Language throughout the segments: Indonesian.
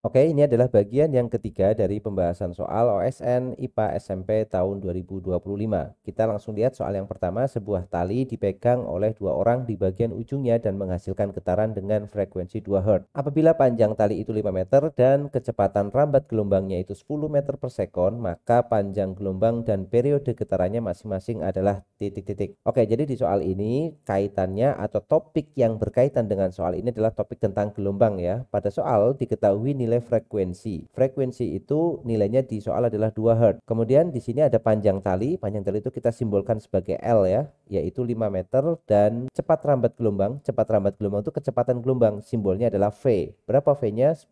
Oke, ini adalah bagian yang ketiga dari pembahasan soal OSN IPA SMP tahun 2025. Kita langsung lihat soal yang pertama, sebuah tali dipegang oleh dua orang di bagian ujungnya dan menghasilkan getaran dengan frekuensi 2 Hz. Apabila panjang tali itu 5 meter dan kecepatan rambat gelombangnya itu 10 meter per sekon, maka panjang gelombang dan periode getarannya masing-masing adalah titik-titik. Oke, jadi di soal ini kaitannya atau topik yang berkaitan dengan soal ini adalah topik tentang gelombang ya. Pada soal diketahui nilai frekuensi. Frekuensi itu nilainya di soal adalah 2 Hz. Kemudian di sini ada panjang tali. Panjang tali itu kita simbolkan sebagai L ya, yaitu 5 meter dan cepat rambat gelombang. Cepat rambat gelombang itu kecepatan gelombang. Simbolnya adalah V. Berapa V-nya? 10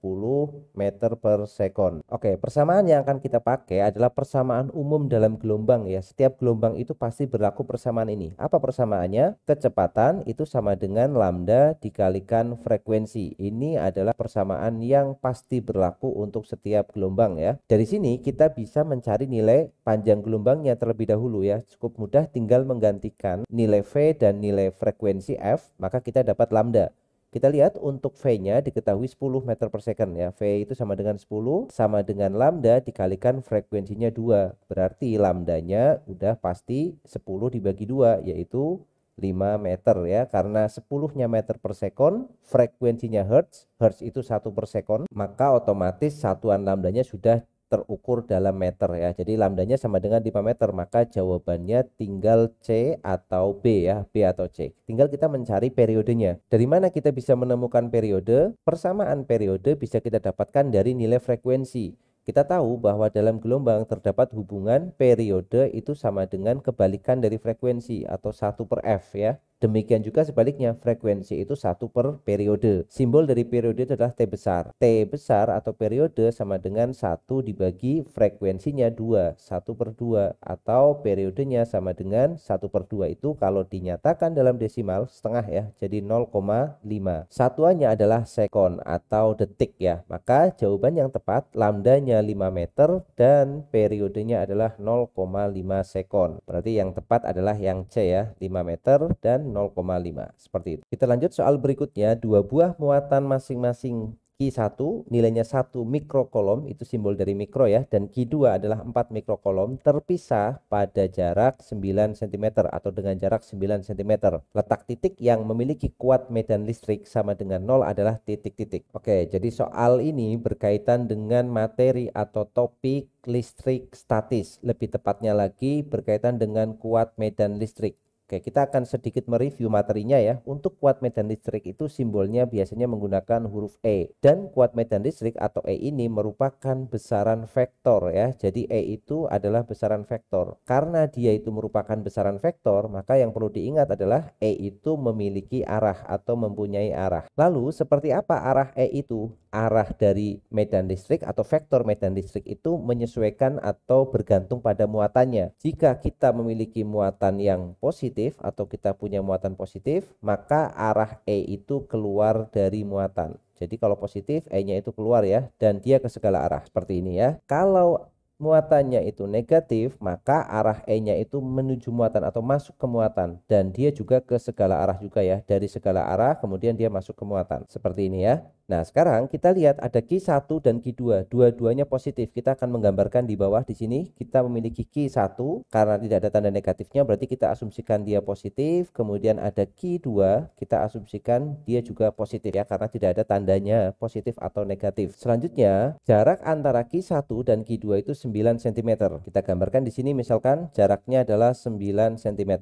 meter per sekon. Oke, persamaan yang akan kita pakai adalah persamaan umum dalam gelombang ya. Setiap gelombang itu pasti berlaku persamaan ini. Apa persamaannya? Kecepatan itu sama dengan lambda dikalikan frekuensi. Ini adalah persamaan yang pasti berlaku untuk setiap gelombang ya. Dari sini kita bisa mencari nilai panjang gelombangnya terlebih dahulu ya. Cukup mudah, tinggal menggantikan nilai V dan nilai frekuensi F, maka kita dapat lambda. Kita lihat untuk V-nya diketahui 10 meter per second ya. V itu sama dengan 10 sama dengan lambda dikalikan frekuensinya 2. Berarti lambdanya udah pasti 10 dibagi 2 yaitu 5 meter ya, karena 10-nya meter per sekon, frekuensinya Hertz, Hertz itu 1 per sekon, maka otomatis satuan lambdanya sudah terukur dalam meter ya. Jadi lambdanya sama dengan 5 meter, maka jawabannya tinggal C atau B ya, B atau C. Tinggal kita mencari periodenya. Dari mana kita bisa menemukan periode? Persamaan periode bisa kita dapatkan dari nilai frekuensi. Kita tahu bahwa dalam gelombang terdapat hubungan periode itu sama dengan kebalikan dari frekuensi atau 1 per F ya. Demikian juga sebaliknya, frekuensi itu 1 per periode. Simbol dari periode itu adalah T besar. T besar atau periode sama dengan 1 dibagi frekuensinya 2, 1 per 2. Atau periodenya sama dengan 1 per 2 itu kalau dinyatakan dalam desimal setengah ya, jadi 0,5. Satuannya adalah sekon atau detik ya. Maka jawaban yang tepat lambdanya 5 meter dan periodenya adalah 0,5 sekon. Berarti yang tepat adalah yang C ya, 5 meter dan 0,5. Seperti itu. Kita lanjut soal berikutnya. Dua buah muatan masing-masing Q1 nilainya 1 mikrokolom, itu simbol dari mikro ya, dan Q2 adalah 4 mikrokolom terpisah pada jarak 9 cm atau dengan jarak 9 cm. Letak titik yang memiliki kuat medan listrik sama dengan 0 adalah titik-titik. Oke, jadi soal ini berkaitan dengan materi atau topik listrik statis. Lebih tepatnya lagi berkaitan dengan kuat medan listrik. Oke, kita akan sedikit mereview materinya ya. Untuk kuat medan listrik itu simbolnya biasanya menggunakan huruf E. Dan kuat medan listrik atau E ini merupakan besaran vektor ya. Jadi E itu adalah besaran vektor. Karena dia itu merupakan besaran vektor, maka yang perlu diingat adalah E itu memiliki arah atau mempunyai arah. Lalu seperti apa arah E itu? Arah dari medan listrik atau vektor medan listrik itu menyesuaikan atau bergantung pada muatannya. Jika kita memiliki muatan yang positif atau kita punya muatan positif, maka arah E itu keluar dari muatan. Jadi kalau positif, E-nya itu keluar ya, dan dia ke segala arah seperti ini ya. Kalau muatannya itu negatif, maka arah E-nya itu menuju muatan atau masuk ke muatan, dan dia juga ke segala arah juga ya. Dari segala arah kemudian dia masuk ke muatan seperti ini ya. Nah, sekarang kita lihat ada Q1 dan Q2. Dua-duanya positif. Kita akan menggambarkan di bawah di sini. Kita memiliki Q1 karena tidak ada tanda negatifnya, berarti kita asumsikan dia positif. Kemudian ada Q2, kita asumsikan dia juga positif ya karena tidak ada tandanya positif atau negatif. Selanjutnya, jarak antara Q1 dan Q2 itu 9 cm. Kita gambarkan di sini misalkan jaraknya adalah 9 cm.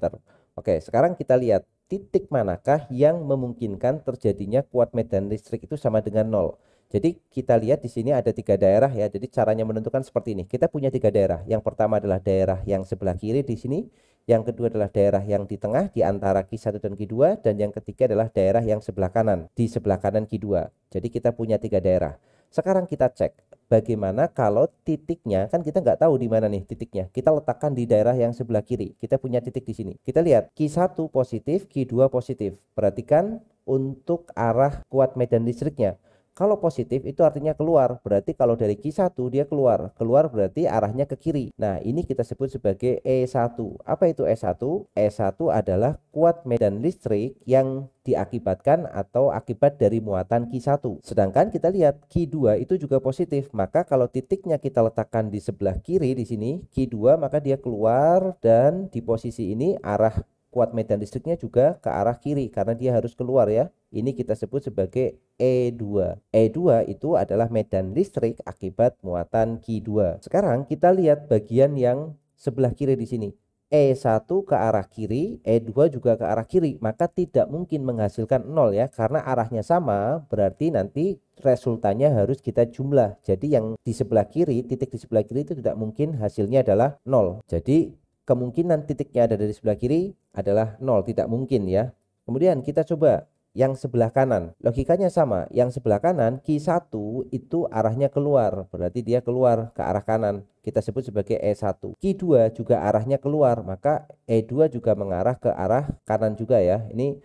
Oke, sekarang kita lihat titik manakah yang memungkinkan terjadinya kuat medan listrik itu sama dengan 0. Jadi kita lihat di sini ada 3 daerah ya. Jadi caranya menentukan seperti ini. Kita punya 3 daerah. Yang pertama adalah daerah yang sebelah kiri di sini. Yang kedua adalah daerah yang di tengah di antara Q1 dan Q2. Dan yang ketiga adalah daerah yang sebelah kanan, di sebelah kanan Q2. Jadi kita punya 3 daerah. Sekarang kita cek bagaimana kalau titiknya, kan kita nggak tahu di mana nih titiknya. Kita letakkan di daerah yang sebelah kiri. Kita punya titik di sini. Kita lihat Q1 positif, Q2 positif. Perhatikan untuk arah kuat medan listriknya. Kalau positif itu artinya keluar, berarti kalau dari Q1 dia keluar. Keluar berarti arahnya ke kiri. Nah, ini kita sebut sebagai E1. Apa itu E1? E1 adalah kuat medan listrik yang diakibatkan atau akibat dari muatan Q1. Sedangkan kita lihat Q2 itu juga positif. Maka kalau titiknya kita letakkan di sebelah kiri di sini, Q2, maka dia keluar dan di posisi ini arah kuat medan listriknya juga ke arah kiri karena dia harus keluar ya. Ini kita sebut sebagai E2. E2 itu adalah medan listrik akibat muatan Q2. Sekarang kita lihat bagian yang sebelah kiri di sini. E1 ke arah kiri, E2 juga ke arah kiri, maka tidak mungkin menghasilkan 0 ya, karena arahnya sama, berarti nanti resultannya harus kita jumlah. Jadi yang di sebelah kiri, titik di sebelah kiri itu tidak mungkin hasilnya adalah 0. Jadi kemungkinan titiknya ada dari sebelah kiri adalah 0, tidak mungkin ya. Kemudian kita coba yang sebelah kanan. Logikanya sama, yang sebelah kanan Q1 itu arahnya keluar, berarti dia keluar ke arah kanan. Kita sebut sebagai E1. Q2 juga arahnya keluar, maka E2 juga mengarah ke arah kanan juga ya. Ini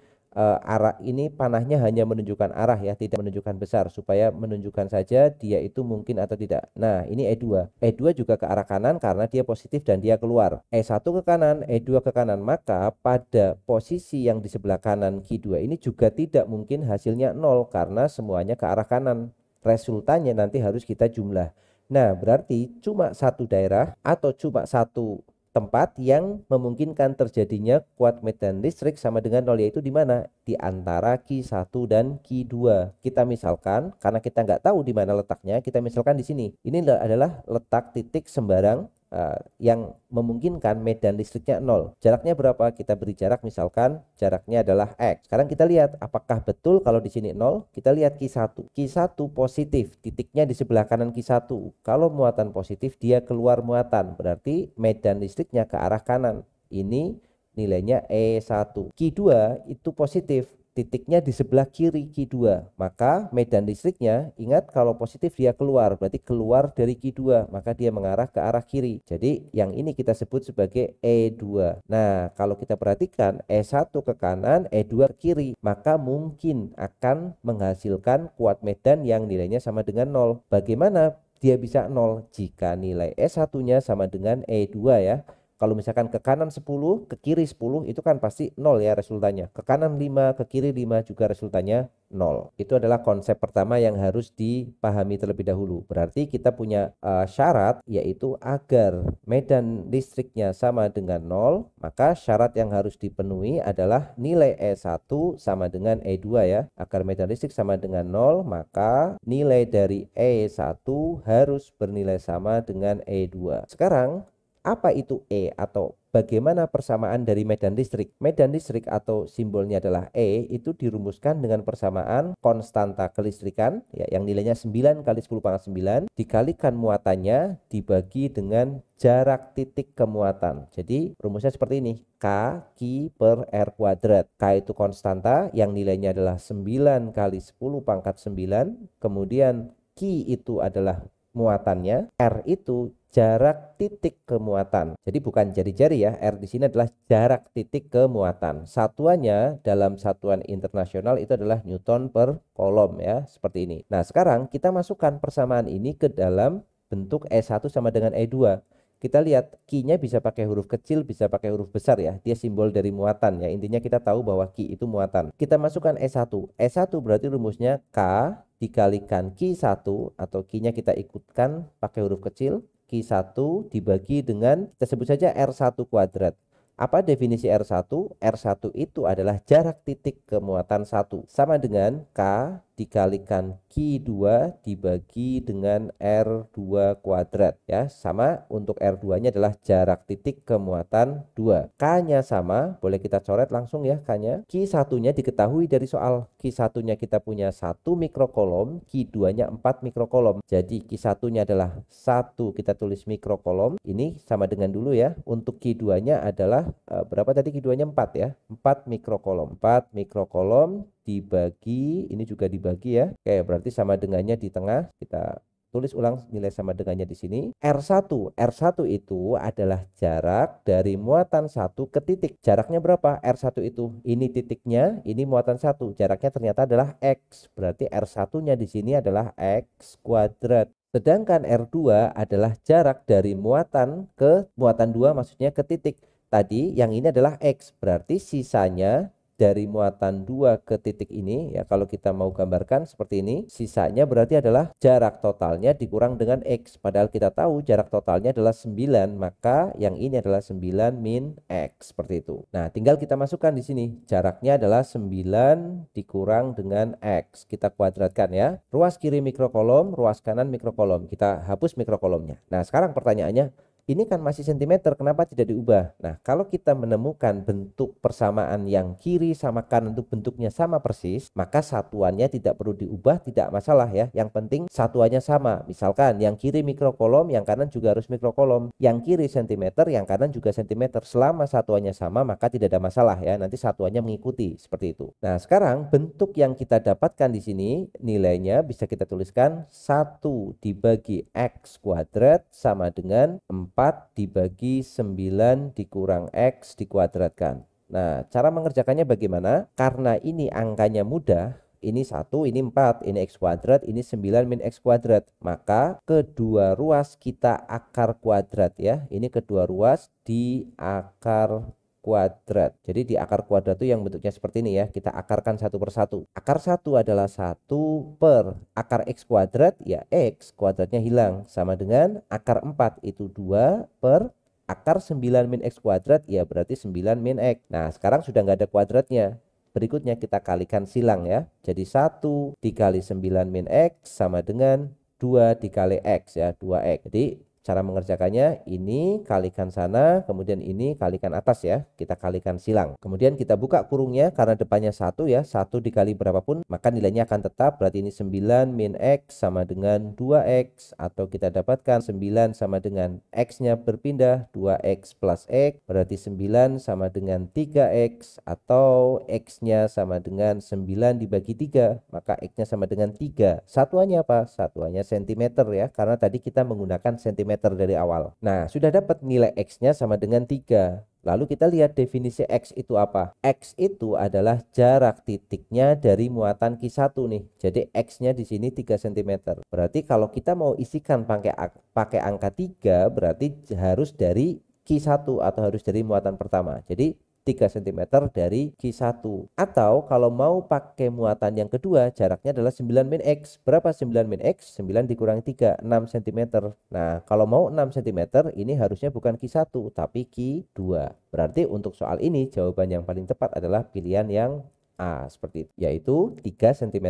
arah ini panahnya hanya menunjukkan arah ya, tidak menunjukkan besar, supaya menunjukkan saja dia itu mungkin atau tidak. Nah, ini E2. E2 juga ke arah kanan karena dia positif dan dia keluar. E1 ke kanan, E2 ke kanan, maka pada posisi yang di sebelah kanan Q2 ini juga tidak mungkin hasilnya 0 karena semuanya ke arah kanan. Resultannya nanti harus kita jumlah. Nah, berarti cuma satu daerah atau cuma satu tempat yang memungkinkan terjadinya kuat medan listrik sama dengan 0, yaitu di mana? Di antara Q1 dan Q2. Kita misalkan, karena kita nggak tahu di mana letaknya, kita misalkan di sini. Ini adalah letak titik sembarang yang memungkinkan medan listriknya 0. Jaraknya berapa? Kita beri jarak, misalkan jaraknya adalah X. Sekarang kita lihat apakah betul kalau di sini 0. Kita lihat Q1. Q1 positif, titiknya di sebelah kanan Q1. Kalau muatan positif dia keluar muatan, berarti medan listriknya ke arah kanan. Ini nilainya E1. Q2 itu positif, titiknya di sebelah kiri Q2, maka medan listriknya, ingat kalau positif dia keluar, berarti keluar dari Q2, maka dia mengarah ke arah kiri. Jadi yang ini kita sebut sebagai E2. Nah, kalau kita perhatikan E1 ke kanan, E2 ke kiri, maka mungkin akan menghasilkan kuat medan yang nilainya sama dengan 0. Bagaimana dia bisa 0? Jika nilai E1-nya sama dengan E2 ya. Kalau misalkan ke kanan 10, ke kiri 10, itu kan pasti 0 ya resultannya. Ke kanan 5, ke kiri 5 juga resultannya 0. Itu adalah konsep pertama yang harus dipahami terlebih dahulu. Berarti kita punya syarat, yaitu agar medan listriknya sama dengan 0, maka syarat yang harus dipenuhi adalah nilai E1 sama dengan E2 ya. Agar medan listrik sama dengan 0, maka nilai dari E1 harus bernilai sama dengan E2. Sekarang, apa itu E atau bagaimana persamaan dari medan listrik? Medan listrik atau simbolnya adalah E itu dirumuskan dengan persamaan konstanta kelistrikan ya, yang nilainya 9 kali 10 pangkat 9 dikalikan muatannya dibagi dengan jarak titik kemuatan. Jadi rumusnya seperti ini, K Q per R kuadrat. K itu konstanta yang nilainya adalah 9 kali 10 pangkat 9, kemudian Q itu adalah muatannya, R itu jarak titik kemuatan. Jadi bukan jari-jari ya, R di sini adalah jarak titik kemuatan. Satuannya dalam satuan internasional itu adalah Newton per kolom ya, seperti ini. Nah, sekarang kita masukkan persamaan ini ke dalam bentuk E1 sama dengan E2. Kita lihat Q-nya bisa pakai huruf kecil, bisa pakai huruf besar ya. Dia simbol dari muatan ya. Intinya kita tahu bahwa Q itu muatan. Kita masukkan E1. E1 berarti rumusnya K dikalikan Q1 atau Q-nya kita ikutkan pakai huruf kecil. Q1 dibagi dengan, kita sebut saja R1 kuadrat. Apa definisi R1? R1 itu adalah jarak titik kemuatan 1. Sama dengan K dikalikan Q2 dibagi dengan R2 kuadrat ya. Sama, untuk R2 nya adalah jarak titik kemuatan 2. K nya sama, boleh kita coret langsung ya K nya. Q1 nya diketahui dari soal. Q1 nya kita punya 1 mikrokolom, Q2 nya 4 mikrokolom. Jadi Q1 nya adalah 1, kita tulis mikrokolom. Ini sama dengan dulu ya. Untuk Q2 nya adalah berapa tadi? Q2 nya 4 ya. 4 mikrokolom. 4 mikrokolom dibagi, ini juga dibagi ya. Oke, berarti sama dengannya di tengah, kita tulis ulang nilai sama dengannya di sini. R1 itu adalah jarak dari muatan 1 ke titik. Jaraknya berapa? R1 itu. Ini titiknya, ini muatan 1. Jaraknya ternyata adalah X. Berarti R1-nya di sini adalah X kuadrat. Sedangkan R2 adalah jarak dari muatan ke muatan 2, maksudnya ke titik. Tadi yang ini adalah X, berarti sisanya dari muatan 2 ke titik ini ya, kalau kita mau gambarkan seperti ini, sisanya berarti adalah jarak totalnya dikurang dengan X. Padahal kita tahu jarak totalnya adalah 9, maka yang ini adalah 9 min X, seperti itu. Nah, tinggal kita masukkan di sini. Jaraknya adalah 9 dikurang dengan X. Kita kuadratkan ya. Ruas kiri mikrokolom, ruas kanan mikrokolom. Kita hapus mikrokolomnya. Nah, sekarang pertanyaannya, ini kan masih sentimeter, kenapa tidak diubah? Nah, kalau kita menemukan bentuk persamaan yang kiri sama kanan itu bentuknya sama persis, maka satuannya tidak perlu diubah, tidak masalah ya. Yang penting satuannya sama. Misalkan yang kiri mikrokolom, yang kanan juga harus mikrokolom. Yang kiri sentimeter, yang kanan juga sentimeter. Selama satuannya sama, maka tidak ada masalah ya. Nanti satuannya mengikuti seperti itu. Nah, sekarang bentuk yang kita dapatkan di sini nilainya bisa kita tuliskan 1 dibagi X kuadrat sama dengan 4 dibagi 9 dikurang X dikuadratkan. Nah, cara mengerjakannya bagaimana? Karena ini angkanya mudah, ini 1, ini 4, ini X kuadrat, ini 9 min X kuadrat. Maka kedua ruas kita akar kuadrat ya. Ini kedua ruas di akar kuadrat. Jadi di akar kuadrat itu yang bentuknya seperti ini ya. Kita akarkan satu per satu. Akar 1 adalah 1 per akar X kuadrat, ya X kuadratnya hilang. Sama dengan akar 4 itu 2 per akar 9 min X kuadrat, ya berarti 9 min X. Nah, sekarang sudah nggak ada kuadratnya. Berikutnya kita kalikan silang ya. Jadi 1 dikali 9 min X sama dengan 2 dikali X ya, 2X. Jadi cara mengerjakannya ini kalikan sana, kemudian ini kalikan atas ya. Kita kalikan silang. Kemudian kita buka kurungnya karena depannya 1 ya. 1 dikali berapapun maka nilainya akan tetap. Berarti ini 9 min X sama dengan 2X. Atau kita dapatkan 9 sama dengan X-nya berpindah 2X plus X. Berarti 9 sama dengan 3X. Atau X-nya sama dengan 9 dibagi 3. Maka X-nya sama dengan 3. Satuannya apa? Satuannya sentimeter ya. Karena tadi kita menggunakan sentimeter dari awal. Nah, sudah dapat nilai X-nya sama dengan 3. Lalu kita lihat definisi X itu apa? X itu adalah jarak titiknya dari muatan Q1 nih. Jadi X-nya di sini 3 cm. Berarti kalau kita mau isikan pakai angka 3, berarti harus dari Q1 atau harus dari muatan pertama. Jadi 3 cm dari Q1. Atau kalau mau pakai muatan yang kedua, jaraknya adalah 9 min X. Berapa 9 min X? 9 dikurangi 3, 6 cm. Nah, kalau mau 6 cm, ini harusnya bukan Q1, tapi Q2. Berarti untuk soal ini, jawaban yang paling tepat adalah pilihan yang A, seperti itu, yaitu 3 cm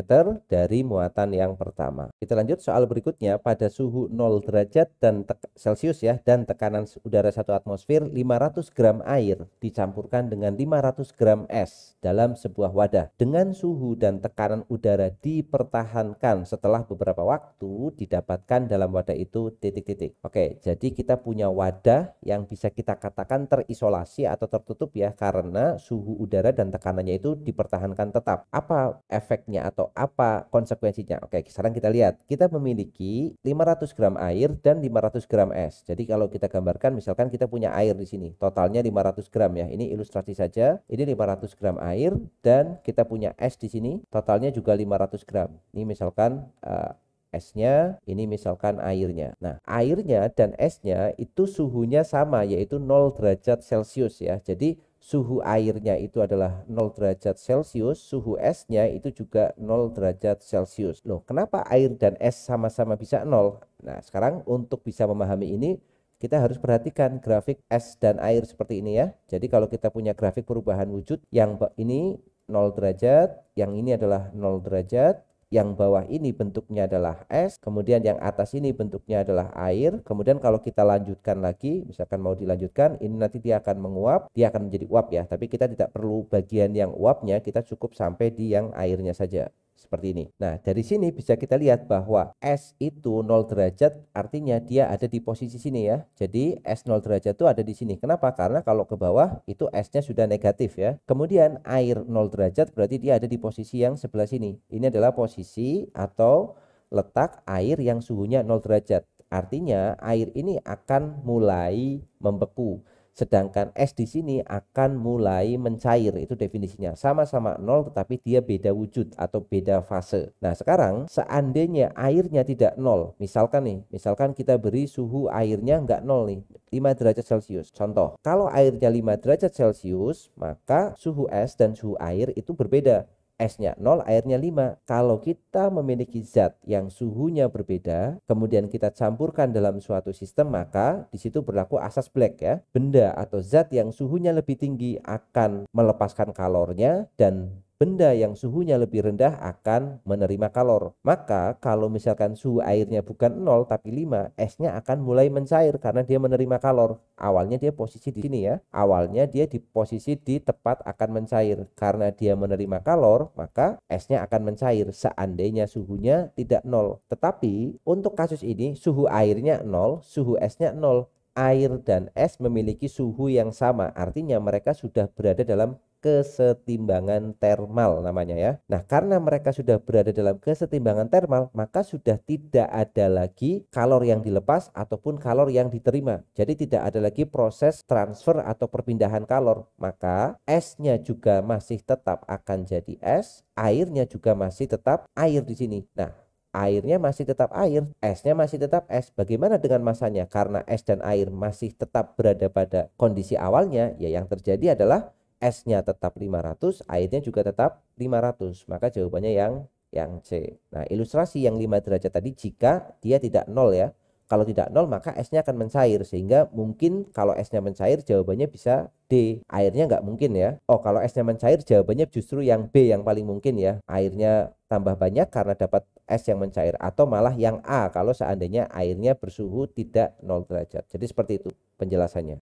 dari muatan yang pertama. Kita lanjut soal berikutnya. Pada suhu 0 derajat dan Celcius ya, dan tekanan udara 1 atmosfer, 500 gram air dicampurkan dengan 500 gram es dalam sebuah wadah. Dengan suhu dan tekanan udara dipertahankan setelah beberapa waktu, didapatkan dalam wadah itu titik-titik. Oke, jadi kita punya wadah yang bisa kita katakan terisolasi atau tertutup ya, karena suhu udara dan tekanannya itu dipertahankan tetap. Apa efeknya atau apa konsekuensinya? Oke, sekarang kita lihat. Kita memiliki 500 gram air dan 500 gram es. Jadi kalau kita gambarkan, misalkan kita punya air di sini, totalnya 500 gram ya. Ini ilustrasi saja. Ini 500 gram air dan kita punya es di sini, totalnya juga 500 gram. Ini misalkan esnya, ini misalkan airnya. Nah, airnya dan esnya itu suhunya sama, yaitu 0 derajat Celcius ya. Jadi suhu airnya itu adalah 0 derajat Celcius, suhu esnya itu juga 0 derajat Celcius. Loh, kenapa air dan es sama-sama bisa 0? Nah, sekarang untuk bisa memahami ini, kita harus perhatikan grafik es dan air seperti ini ya. Jadi kalau kita punya grafik perubahan wujud, yang ini 0 derajat, yang ini adalah 0 derajat, yang bawah ini bentuknya adalah es, kemudian yang atas ini bentuknya adalah air. Kemudian kalau kita lanjutkan lagi, misalkan mau dilanjutkan, ini nanti dia akan menguap, dia akan menjadi uap ya. Tapi kita tidak perlu bagian yang uapnya, kita cukup sampai di yang airnya saja. Seperti ini. Nah, dari sini bisa kita lihat bahwa es itu 0 derajat, artinya dia ada di posisi sini ya. Jadi es 0 derajat itu ada di sini. Kenapa? Karena kalau ke bawah itu esnya sudah negatif ya. Kemudian air 0 derajat berarti dia ada di posisi yang sebelah sini. Ini adalah posisi atau letak air yang suhunya 0 derajat. Artinya air ini akan mulai membeku. Sedangkan es di sini akan mulai mencair, itu definisinya. Sama-sama 0 tetapi dia beda wujud atau beda fase. Nah sekarang seandainya airnya tidak 0, misalkan kita beri suhu airnya nggak 0 nih, 5 derajat Celcius. Contoh, kalau airnya 5 derajat Celcius, maka suhu es dan suhu air itu berbeda. Esnya 0, airnya 5. Kalau kita memiliki zat yang suhunya berbeda, kemudian kita campurkan dalam suatu sistem, maka di situ berlaku asas Black ya. Benda atau zat yang suhunya lebih tinggi akan melepaskan kalornya dan benda yang suhunya lebih rendah akan menerima kalor. Maka kalau misalkan suhu airnya bukan 0 tapi 5, esnya akan mulai mencair karena dia menerima kalor. Awalnya dia posisi di sini ya. Awalnya dia di posisi di tepat akan mencair. Karena dia menerima kalor, maka esnya akan mencair seandainya suhunya tidak 0. Tetapi untuk kasus ini suhu airnya 0, suhu esnya 0. Air dan es memiliki suhu yang sama. Artinya mereka sudah berada dalam kesetimbangan termal namanya ya. Nah, karena mereka sudah berada dalam kesetimbangan termal, maka sudah tidak ada lagi kalor yang dilepas ataupun kalor yang diterima. Jadi tidak ada lagi proses transfer atau perpindahan kalor. Maka esnya juga masih tetap akan jadi es, airnya juga masih tetap air di sini. Nah, airnya masih tetap air, esnya masih tetap es. Bagaimana dengan masanya? Karena es dan air masih tetap berada pada kondisi awalnya, ya yang terjadi adalah esnya tetap 500, airnya juga tetap 500. Maka jawabannya yang C. Nah, ilustrasi yang 5 derajat tadi jika dia tidak 0 ya. Kalau tidak 0 maka esnya akan mencair, sehingga mungkin kalau esnya mencair jawabannya bisa D. Airnya nggak mungkin ya. Oh, kalau esnya mencair jawabannya justru yang B yang paling mungkin ya. Airnya tambah banyak karena dapat es yang mencair, atau malah yang A kalau seandainya airnya bersuhu tidak 0 derajat. Jadi seperti itu penjelasannya.